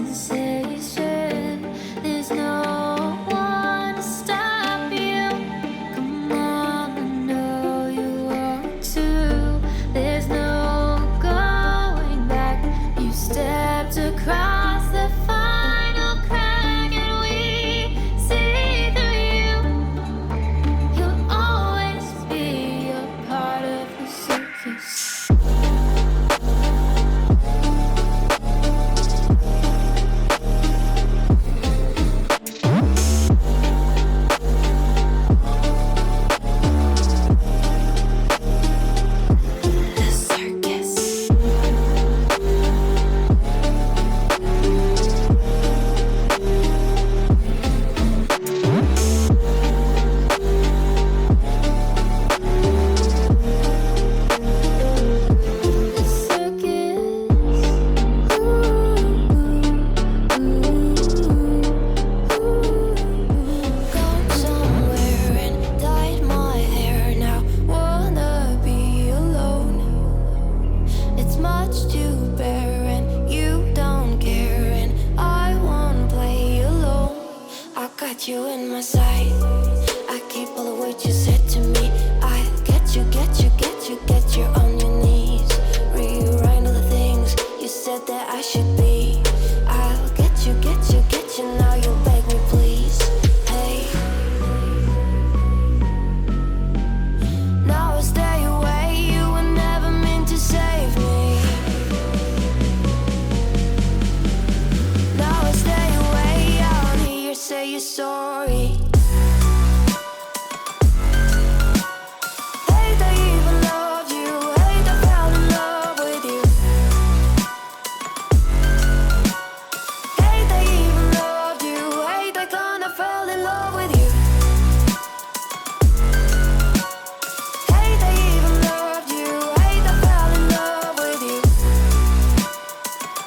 sensation. There's no one to stop you. Come on, I know you want to. There's no going back. You stepped across the final crack, and we see through you. You'll always be a part of the circus. You in my sight. I keep all the words you said to me. I get you on your knees. Rewrite all the things you said that I should be. I'll get you, now you beg me please. Hey, now I stay away. You were never meant to save me. Now I stay away. I don't hear you say you're sorry.